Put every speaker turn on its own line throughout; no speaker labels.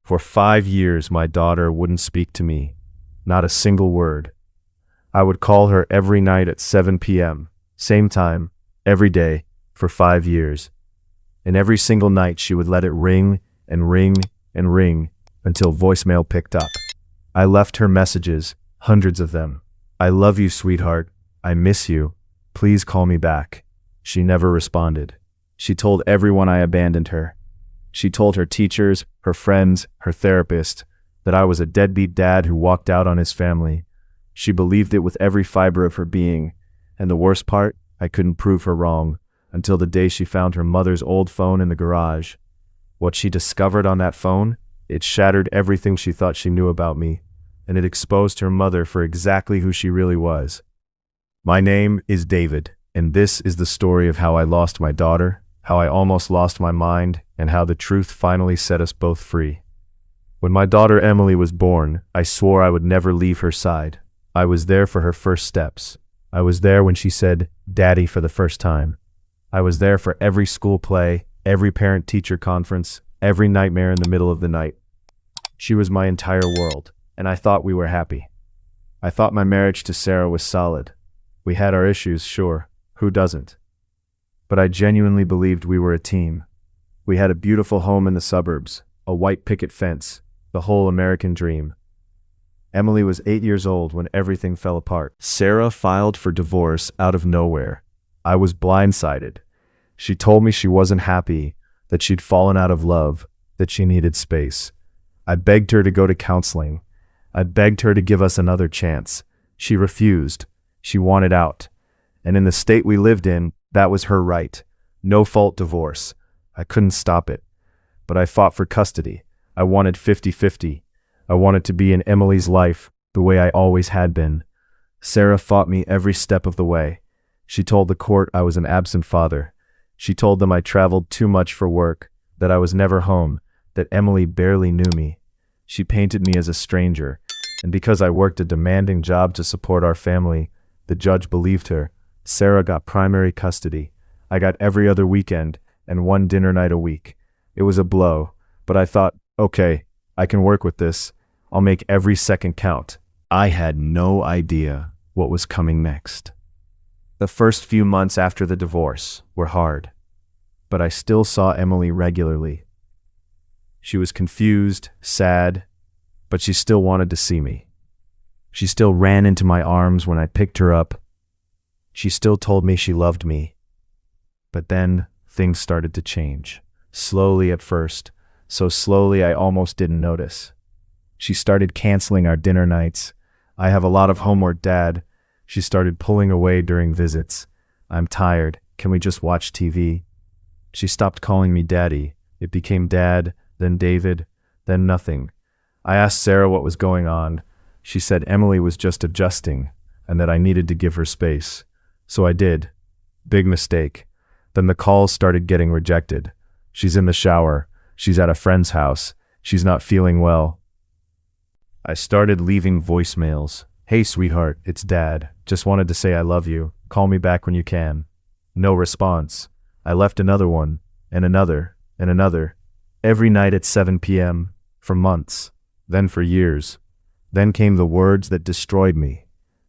For 5 years, my daughter wouldn't speak to me, not a single word. I would call her every night at 7 p.m., same time, every day, for 5 years. And every single night she would let it ring and ring and ring until voicemail picked up. I left her messages, hundreds of them. I love you, sweetheart. I miss you. Please call me back. She never responded. She told everyone I abandoned her. She told her teachers, her friends, her therapist, that I was a deadbeat dad who walked out on his family. She believed it with every fiber of her being, and the worst part, I couldn't prove her wrong, until the day she found her mother's old phone in the garage. What she discovered on that phone, it shattered everything she thought she knew about me, and it exposed her mother for exactly who she really was. My name is David, and this is the story of how I lost my daughter, how I almost lost my mind, and how the truth finally set us both free. When my daughter Emily was born, I swore I would never leave her side. I was there for her first steps. I was there when she said, "Daddy," for the first time. I was there for every school play, every parent-teacher conference, every nightmare in the middle of the night. She was my entire world, and I thought we were happy. I thought my marriage to Sarah was solid. We had our issues, sure. Who doesn't? But I genuinely believed we were a team. We had a beautiful home in the suburbs, a white picket fence, the whole American dream. Emily was 8 years old when everything fell apart. Sarah filed for divorce out of nowhere. I was blindsided. She told me she wasn't happy, that she'd fallen out of love, that she needed space. I begged her to go to counseling. I begged her to give us another chance. She refused. She wanted out. And in the state we lived in, that was her right. No-fault divorce. I couldn't stop it. But I fought for custody. I wanted 50-50. I wanted to be in Emily's life the way I always had been. Sarah fought me every step of the way. She told the court I was an absent father. She told them I traveled too much for work, that I was never home, that Emily barely knew me. She painted me as a stranger, and because I worked a demanding job to support our family, the judge believed her. Sarah got primary custody. I got every other weekend and one dinner night a week. It was a blow, but I thought, okay, I can work with this. I'll make every second count. I had no idea what was coming next. The first few months after the divorce were hard, but I still saw Emily regularly. She was confused, sad, but she still wanted to see me. She still ran into my arms when I picked her up. She still told me she loved me. But then things started to change. Slowly at first, so slowly I almost didn't notice. She started canceling our dinner nights. I have a lot of homework, Dad. She started pulling away during visits. I'm tired. Can we just watch TV? She stopped calling me Daddy. It became Dad, then David, then nothing. I asked Sarah what was going on. She said Emily was just adjusting and that I needed to give her space. So I did. Big mistake. Then the calls started getting rejected. She's in the shower. She's at a friend's house. She's not feeling well. I started leaving voicemails. Hey, sweetheart, it's Dad. Just wanted to say I love you. Call me back when you can. No response. I left another one, and another, and another. Every night at 7 p.m., for months, then for years. Then came the words that destroyed me.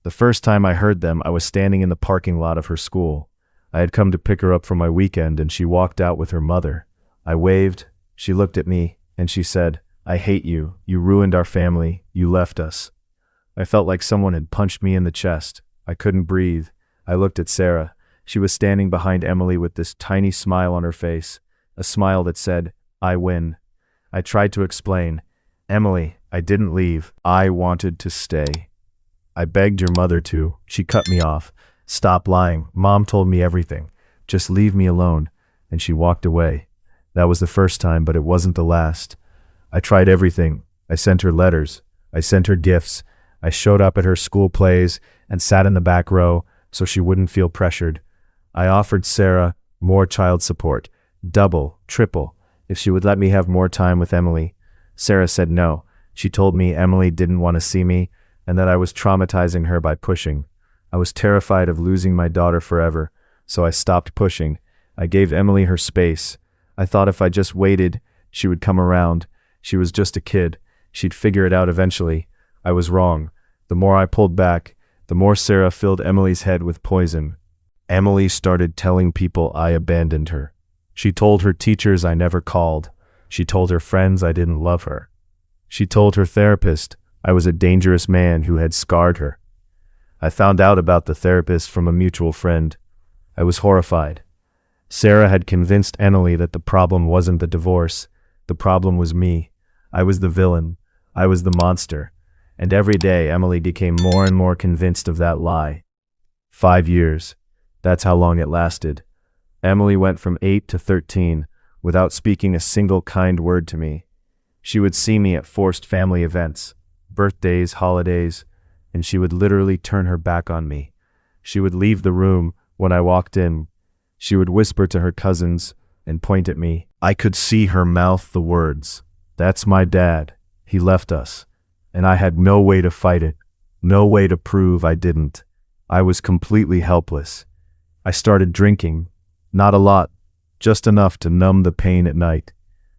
The first time I heard them, I was standing in the parking lot of her school. I had come to pick her up for my weekend, and she walked out with her mother. I waved. She looked at me, and she said, "I hate you. You ruined our family. You left us." I felt like someone had punched me in the chest. I couldn't breathe. I looked at Sarah. She was standing behind Emily with this tiny smile on her face, a smile that said, "I win." I tried to explain. "Emily, I didn't leave. I wanted to stay." I begged your mother to. She cut me off. "Stop lying. Mom told me everything. Just leave me alone." And she walked away. That was the first time, but it wasn't the last. I tried everything. I sent her letters. I sent her gifts. I showed up at her school plays and sat in the back row so she wouldn't feel pressured. I offered Sarah more child support, double, triple, if she would let me have more time with Emily. Sarah said no. She told me Emily didn't want to see me and that I was traumatizing her by pushing. I was terrified of losing my daughter forever, so I stopped pushing. I gave Emily her space. I thought if I just waited, she would come around. She was just a kid. She'd figure it out eventually. I was wrong. The more I pulled back, the more Sarah filled Emily's head with poison. Emily started telling people I abandoned her. She told her teachers I never called. She told her friends I didn't love her. She told her therapist I was a dangerous man who had scarred her. I found out about the therapist from a mutual friend. I was horrified. Sarah had convinced Emily that the problem wasn't the divorce. The problem was me. I was the villain. I was the monster. And every day Emily became more and more convinced of that lie. 5 years. That's how long it lasted. Emily went from 8 to 13 without speaking a single kind word to me. She would see me at forced family events, birthdays, holidays, and she would literally turn her back on me. She would leave the room when I walked in. She would whisper to her cousins and point at me. I could see her mouth the words, "That's my dad. He left us." And I had no way to fight it, no way to prove I didn't. I was completely helpless. I started drinking. Not a lot, just enough to numb the pain at night.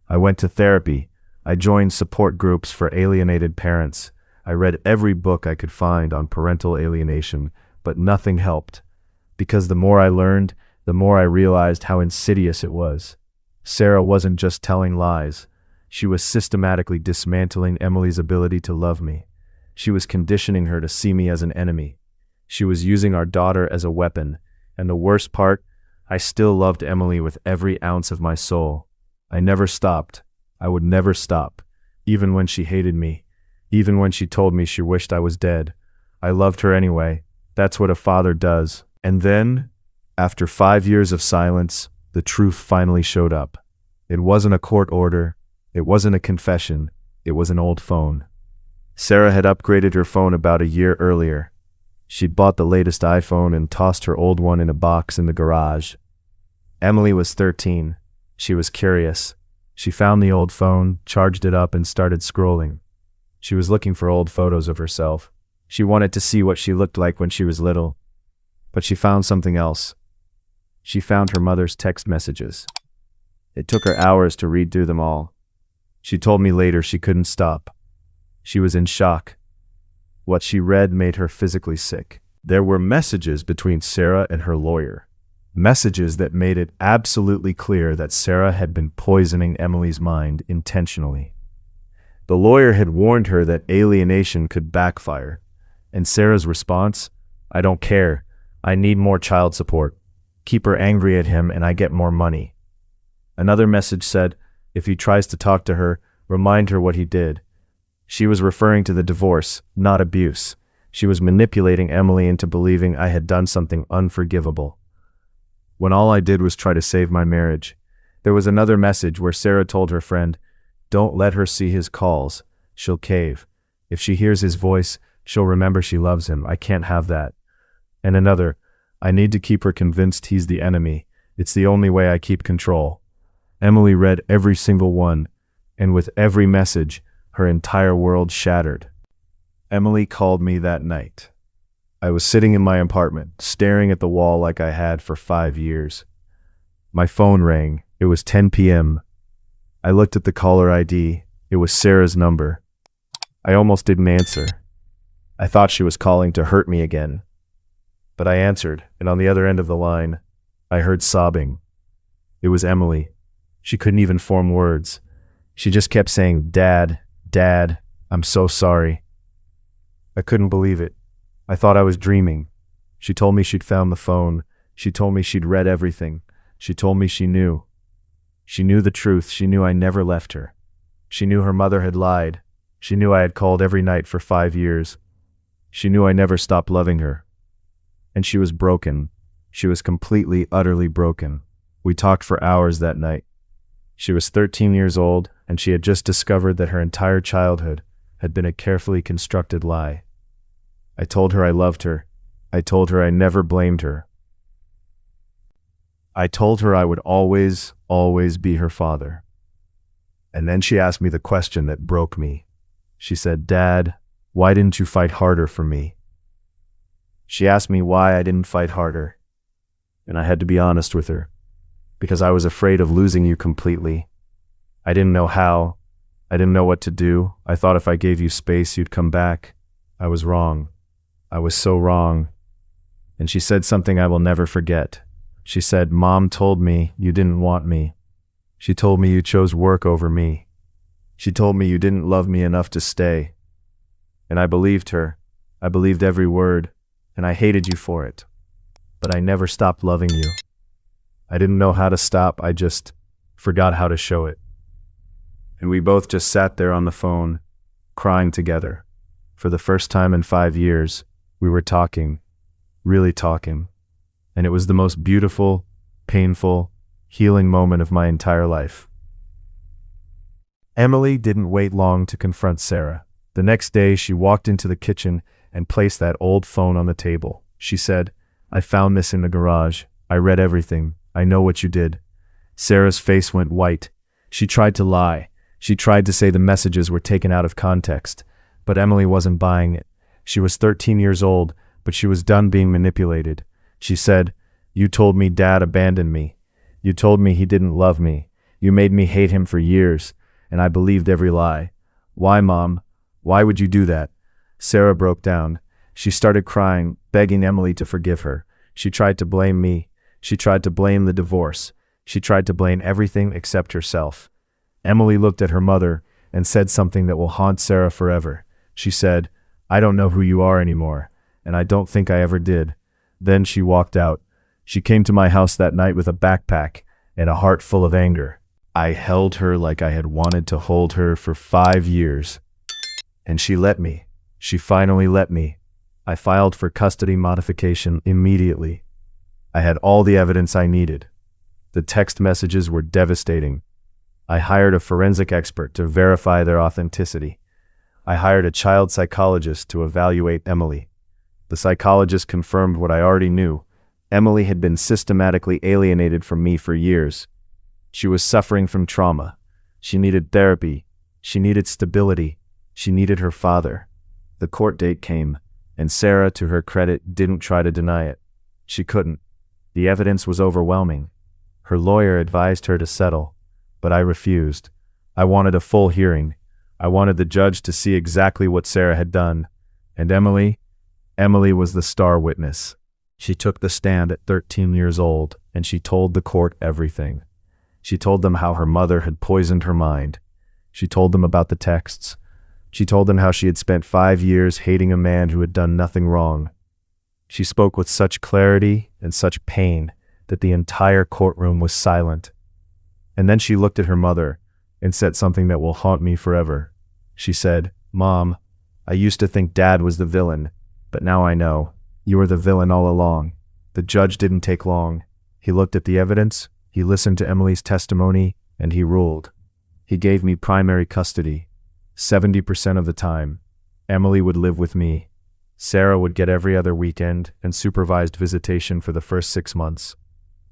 I went to therapy. I joined support groups for alienated parents. I read every book I could find on parental alienation, but nothing helped. Because the more I learned, the more I realized how insidious it was. Sarah wasn't just telling lies. She was systematically dismantling Emily's ability to love me. She was conditioning her to see me as an enemy. She was using our daughter as a weapon. And the worst part, I still loved Emily with every ounce of my soul. I never stopped. I would never stop, even when she hated me, even when she told me she wished I was dead. I loved her anyway. That's what a father does. And then, after 5 years of silence, the truth finally showed up. It wasn't a court order. It wasn't a confession. It was an old phone. Sarah had upgraded her phone about a year earlier. She'd bought the latest iPhone and tossed her old one in a box in the garage. Emily was 13. She was curious. She found the old phone, charged it up, and started scrolling. She was looking for old photos of herself. She wanted to see what she looked like when she was little. But she found something else. She found her mother's text messages. It took her hours to read through them all. She told me later she couldn't stop. She was in shock. What she read made her physically sick. There were messages between Sarah and her lawyer. Messages that made it absolutely clear that Sarah had been poisoning Emily's mind intentionally. The lawyer had warned her that alienation could backfire. And Sarah's response? "I don't care. I need more child support. Keep her angry at him and I get more money." Another message said, if he tries to talk to her, remind her what he did. She was referring to the divorce, not abuse. She was manipulating Emily into believing I had done something unforgivable, when all I did was try to save my marriage. There was another message where Sarah told her friend, "Don't let her see his calls. She'll cave. If she hears his voice, she'll remember she loves him. I can't have that." And another, "I need to keep her convinced he's the enemy. It's the only way I keep control." Emily read every single one, and with every message, her entire world shattered. Emily called me that night. I was sitting in my apartment, staring at the wall like I had for 5 years. My phone rang. It was 10 p.m. I looked at the caller ID. It was Sarah's number. I almost didn't answer. I thought she was calling to hurt me again. But I answered, and on the other end of the line, I heard sobbing. It was Emily. She couldn't even form words. She just kept saying, "Dad, Dad, I'm so sorry." I couldn't believe it. I thought I was dreaming. She told me she'd found the phone. She told me she'd read everything. She told me she knew. She knew the truth. She knew I never left her. She knew her mother had lied. She knew I had called every night for 5 years. She knew I never stopped loving her. And she was broken. She was completely, utterly broken. We talked for hours that night. She was 13 years old, and she had just discovered that her entire childhood had been a carefully constructed lie. I told her I loved her. I told her I never blamed her. I told her I would always, always be her father. And then she asked me the question that broke me. She said, "Dad, why didn't you fight harder for me?" She asked me why I didn't fight harder. And I had to be honest with her. Because I was afraid of losing you completely. I didn't know how. I didn't know what to do. I thought if I gave you space, you'd come back. I was wrong. I was so wrong. And she said something I will never forget. She said, Mom told me you didn't want me. She told me you chose work over me. She told me you didn't love me enough to stay. And I believed her. I believed every word, and I hated you for it. But I never stopped loving you. I didn't know how to stop. I just forgot how to show it. And we both just sat there on the phone, crying together. For the first time in 5 years, we were talking, really talking. And it was the most beautiful, painful, healing moment of my entire life. Emily didn't wait long to confront Sarah. The next day, she walked into the kitchen and placed that old phone on the table. She said, I found this in the garage. I read everything. I know what you did. Sarah's face went white. She tried to lie. She tried to say the messages were taken out of context. But Emily wasn't buying it. She was 13 years old, but she was done being manipulated. She said, You told me Dad abandoned me. You told me he didn't love me. You made me hate him for years, and I believed every lie. Why, Mom? Why would you do that? Sarah broke down. She started crying, begging Emily to forgive her. She tried to blame me. She tried to blame the divorce. She tried to blame everything except herself. Emily looked at her mother and said something that will haunt Sarah forever. She said, I don't know who you are anymore, and I don't think I ever did. Then she walked out. She came to my house that night with a backpack and a heart full of anger. I held her like I had wanted to hold her for 5 years. And she let me. She finally let me. I filed for custody modification immediately. I had all the evidence I needed. The text messages were devastating. I hired a forensic expert to verify their authenticity. I hired a child psychologist to evaluate Emily. The psychologist confirmed what I already knew. Emily had been systematically alienated from me for years. She was suffering from trauma. She needed therapy. She needed stability. She needed her father. The court date came, and Sarah, to her credit, didn't try to deny it. She couldn't. The evidence was overwhelming. Her lawyer advised her to settle, but I refused. I wanted a full hearing. I wanted the judge to see exactly what Sarah had done. And Emily was the star witness. She took the stand at 13 years old, and she told the court everything. She told them how her mother had poisoned her mind. She told them about the texts. She told them how she had spent 5 years hating a man who had done nothing wrong. She spoke with such clarity and such pain that the entire courtroom was silent. And then she looked at her mother and said something that will haunt me forever. She said, Mom, I used to think Dad was the villain, but now I know. You were the villain all along. The judge didn't take long. He looked at the evidence, he listened to Emily's testimony, and he ruled. He gave me primary custody. 70% of the time, Emily would live with me. Sarah would get every other weekend and supervised visitation for the first 6 months.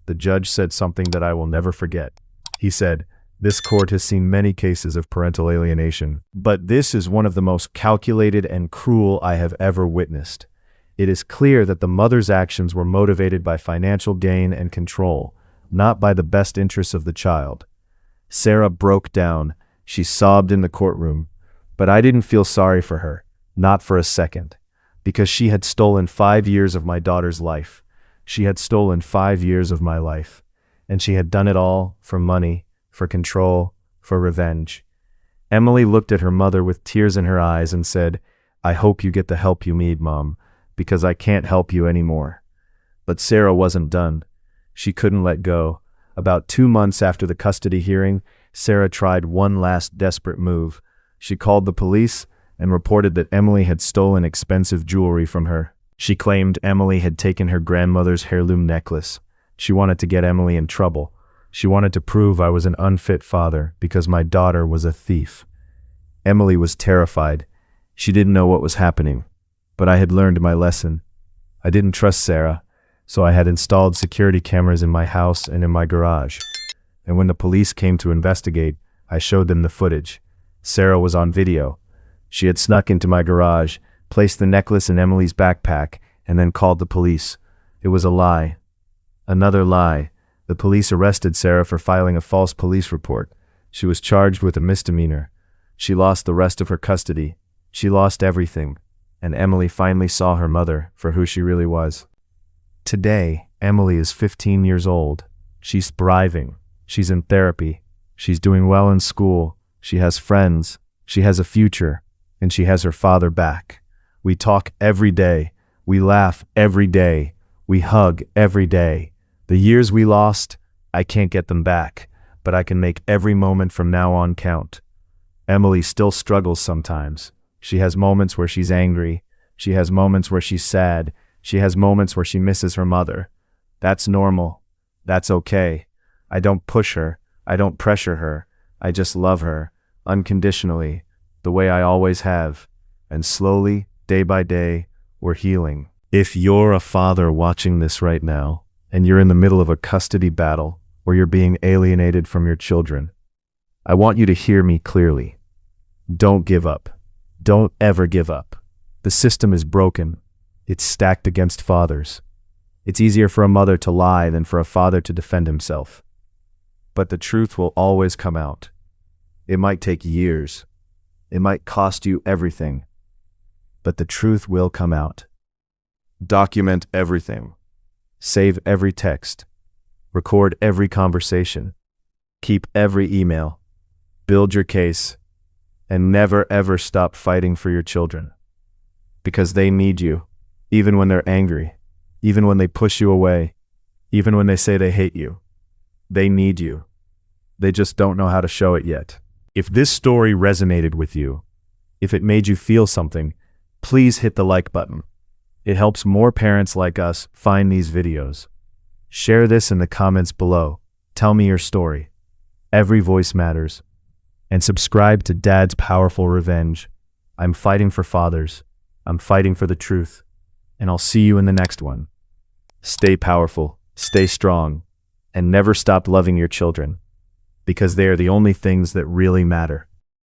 The judge said something that I will never forget. He said, This court has seen many cases of parental alienation, but this is one of the most calculated and cruel I have ever witnessed. It is clear that the mother's actions were motivated by financial gain and control, not by the best interests of the child. Sarah broke down. She sobbed in the courtroom, but I didn't feel sorry for her, not for a second, because she had stolen 5 years of my daughter's life. She had stolen 5 years of my life, and she had done it all for money, for control, for revenge. Emily looked at her mother with tears in her eyes and said, I hope you get the help you need, Mom, because I can't help you anymore. But Sarah wasn't done. She couldn't let go. About 2 months after the custody hearing, Sarah tried one last desperate move. She called the police and reported that Emily had stolen expensive jewelry from her. She claimed Emily had taken her grandmother's heirloom necklace. She wanted to get Emily in trouble. She wanted to prove I was an unfit father because my daughter was a thief. Emily was terrified. She didn't know what was happening. But I had learned my lesson. I didn't trust Sarah, so I had installed security cameras in my house and in my garage. And when the police came to investigate, I showed them the footage. Sarah was on video. She had snuck into my garage, placed the necklace in Emily's backpack, and then called the police. It was a lie. Another lie. The police arrested Sarah for filing a false police report. She was charged with a misdemeanor. She lost the rest of her custody. She lost everything. And Emily finally saw her mother for who she really was. Today, Emily is 15 years old. She's thriving. She's in therapy. She's doing well in school. She has friends. She has a future. And she has her father back. We talk every day. We laugh every day. We hug every day. The years we lost, I can't get them back, but I can make every moment from now on count. Emily still struggles sometimes. She has moments where she's angry. She has moments where she's sad. She has moments where she misses her mother. That's normal. That's okay. I don't push her. I don't pressure her. I just love her, unconditionally, the way I always have. And slowly, day by day, we're healing. If you're a father watching this right now, and you're in the middle of a custody battle, or you're being alienated from your children, I want you to hear me clearly. Don't give up. Don't ever give up. The system is broken. It's stacked against fathers. It's easier for a mother to lie than for a father to defend himself. But the truth will always come out. It might take years. It might cost you everything. But the truth will come out. Document everything. Save every text. Record every conversation. Keep every email. Build your case. And never ever stop fighting for your children. Because they need you, even when they're angry, even when they push you away, even when they say they hate you. They need you. They just don't know how to show it yet. If this story resonated with you, if it made you feel something, please hit the like button. It helps more parents like us find these videos. Share this in the comments below. Tell me your story. Every voice matters. And subscribe to Dad's Powerful Revenge. I'm fighting for fathers. I'm fighting for the truth. And I'll see you in the next one. Stay powerful, stay strong, and never stop loving your children, because they are the only things that really matter.